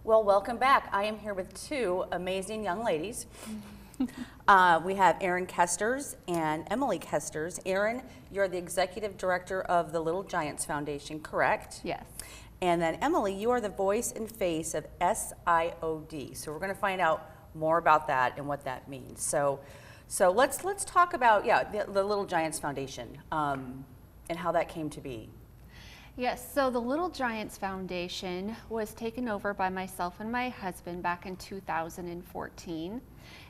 Well, welcome back. I am here with two amazing young ladies. We have Erin Kesters and Emily Kesters. Erin, you're the executive director of the Little Giants Foundation, correct? Yes. And then Emily, you are the voice and face of SIOD. So we're going to find out more about that and what that means. So let's talk about the Little Giants Foundation and how that came to be. Yes, so the Little Giants Foundation was taken over by myself and my husband back in 2014.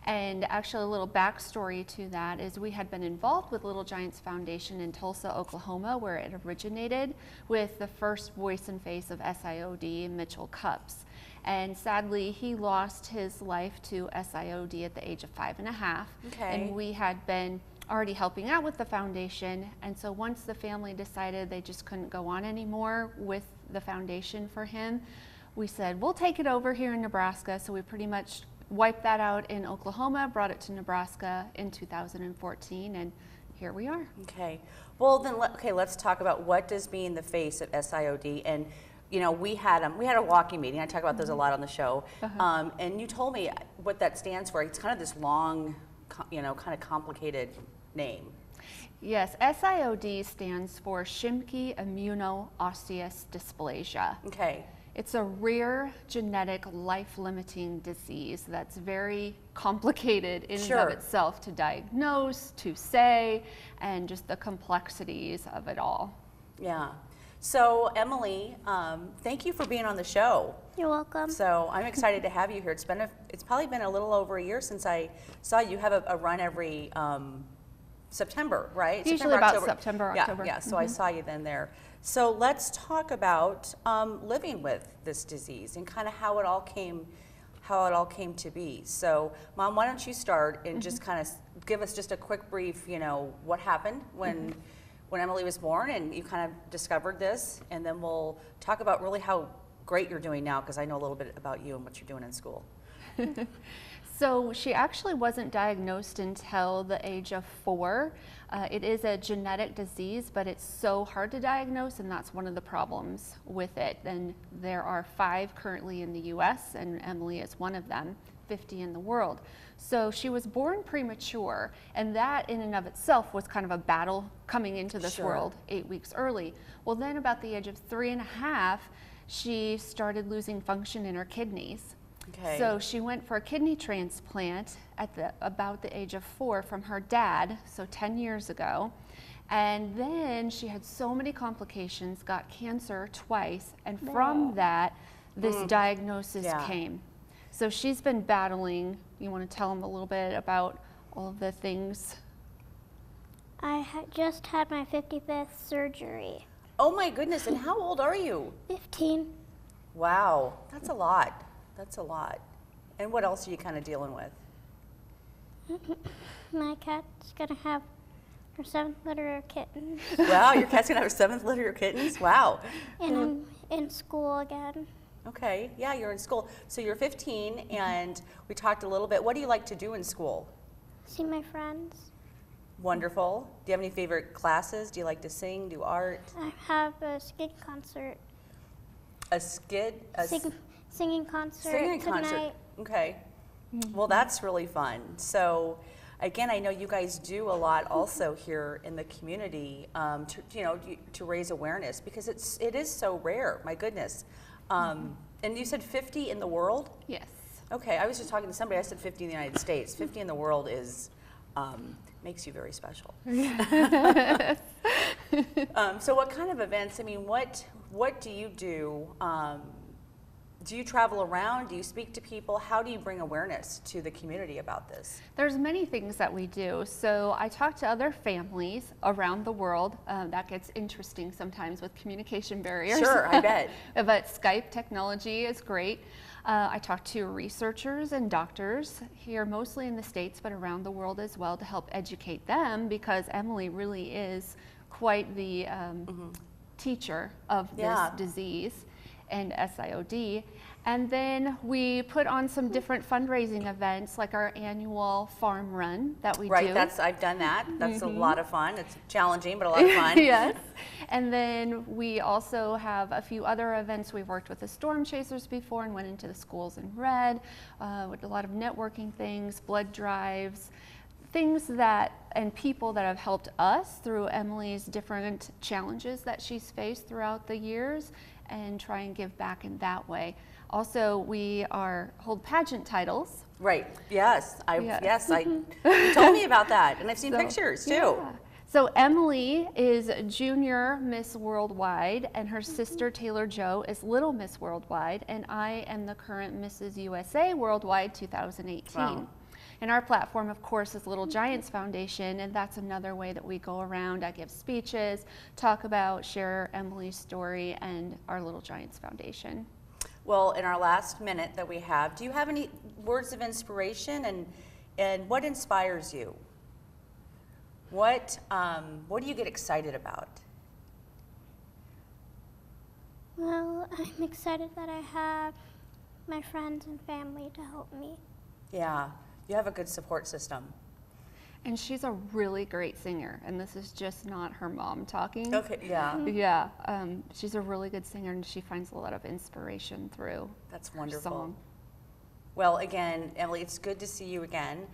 And actually a little backstory to that is we had been involved with Little Giants Foundation in Tulsa, Oklahoma, where it originated with the first voice and face of SIOD, Mitchell Cups. And sadly, he lost his life to SIOD at the age of 5.5. Okay. And we had been already helping out with the foundation, and so once the family decided they just couldn't go on anymore with the foundation for him, we said we'll take it over here in Nebraska. So we pretty much wiped that out in Oklahoma, brought it to Nebraska in 2014, and here we are. Okay. Well, then, let's talk about what does being the face of SIOD. And you know, we had a walking meeting. I talk about those a lot on the show, and you told me what that stands for. It's kind of this long, kind of complicated name. Yes, SIOD stands for Schimke Immunoosseous Dysplasia. Okay. It's a rare genetic life-limiting disease that's very complicated in and of itself to diagnose, to say, and just the complexities of it all. Yeah. So Emily, thank you for being on the show. You're welcome. So I'm excited to have you here. It's probably been a little over a year since I saw you have a run every September, right? Usually about September, October. Yeah. So I saw you then there. So let's talk about living with this disease and kind of how it all came to be. So, Mom, why don't you start and just kind of give us just a quick brief, what happened when Emily was born and you kind of discovered this, and then we'll talk about really how great you're doing now, because I know a little bit about you and what you're doing in school. So she actually wasn't diagnosed until the age of 4. It is a genetic disease, but it's so hard to diagnose, and that's one of the problems with it. And there are 5 currently in the US, and Emily is one of them, 50 in the world. So she was born premature, and that in and of itself was kind of a battle coming into this world 8 weeks early. Well, then about the age of 3.5, she started losing function in her kidneys. Okay. So she went for a kidney transplant at about the age of 4 from her dad, so 10 years ago. And then she had so many complications, got cancer twice, and from that, this diagnosis came. So she's been battling. You want to tell them a little bit about all of the things? I just had my 55th surgery. Oh my goodness, and how old are you? 15. Wow, that's a lot. That's a lot. And what else are you kind of dealing with? My cat's gonna have her 7th litter of kittens. Wow, your cat's gonna have her 7th litter of kittens? Wow. And I'm in school again. Okay, yeah, you're in school. So you're 15, and we talked a little bit. What do you like to do in school? See my friends. Wonderful. Do you have any favorite classes? Do you like to sing, do art? I have a skit concert. A skid? Singing concert Singing tonight. concert. Okay. Well, that's really fun. So, again, I know you guys do a lot also here in the community to raise awareness, because it is so rare. My goodness. And you said 50 in the world? Yes. Okay. I was just talking to somebody. I said 50 in the United States. 50 in the world is makes you very special. So, what kind of events? I mean, what do you do? Do you travel around? Do you speak to people? How do you bring awareness to the community about this? There's many things that we do. So I talk to other families around the world. That gets interesting sometimes with communication barriers. Sure, I bet. But Skype technology is great. I talk to researchers and doctors here, mostly in the States, but around the world as well, to help educate them, because Emily really is quite the teacher of this disease and SIOD. And then we put on some different fundraising events, like our annual farm run that we do. Right, I've done that. That's a lot of fun. It's challenging, but a lot of fun. Yes. And then we also have a few other events. We've worked with the Storm Chasers before and went into the schools in red, with a lot of networking things, blood drives, things that, and people that have helped us through Emily's different challenges that she's faced throughout the years, and try and give back in that way. Also, we hold pageant titles. Right. Yes. Yeah. You told me about that, and I've seen pictures too. Yeah. So Emily is Junior Miss Worldwide, and her sister Taylor Jo is Little Miss Worldwide, and I am the current Mrs. USA Worldwide 2018. Wow. And our platform, of course, is Little Giants Foundation, and that's another way that we go around. I give speeches, talk about, share Emily's story and our Little Giants Foundation. Well, in our last minute that we have, do you have any words of inspiration, and what inspires you? What do you get excited about? Well, I'm excited that I have my friends and family to help me. Yeah, you have a good support system. And she's a really great singer, and this is just not her mom talking. Okay, yeah. Yeah, she's a really good singer, and she finds a lot of inspiration through That's her wonderful. song. Well, again, Emily, it's good to see you again.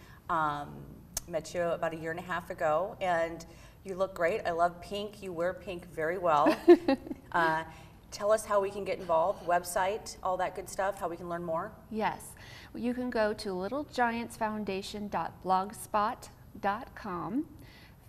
Met you about 1.5 years ago, and you look great. I love pink. You wear pink very well. Tell us how we can get involved, website, all that good stuff, how we can learn more. Yes, you can go to littlegiantsfoundation.blogspot.com,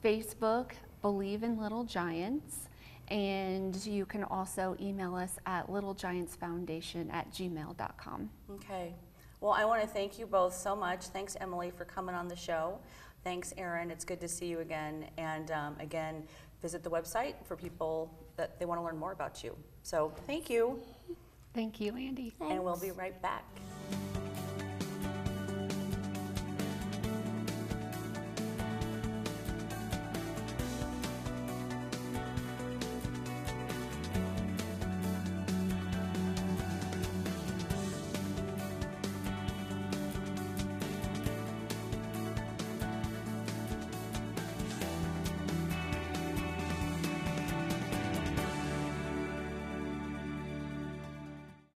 Facebook, Believe in Little Giants, and you can also email us at littlegiantsfoundation@gmail.com. Okay. Well, I want to thank you both so much. Thanks, Emily, for coming on the show. Thanks, Erin. It's good to see you again. And again, visit the website for people that they want to learn more about you. So thank you. Thank you, Andy. And we'll be right back.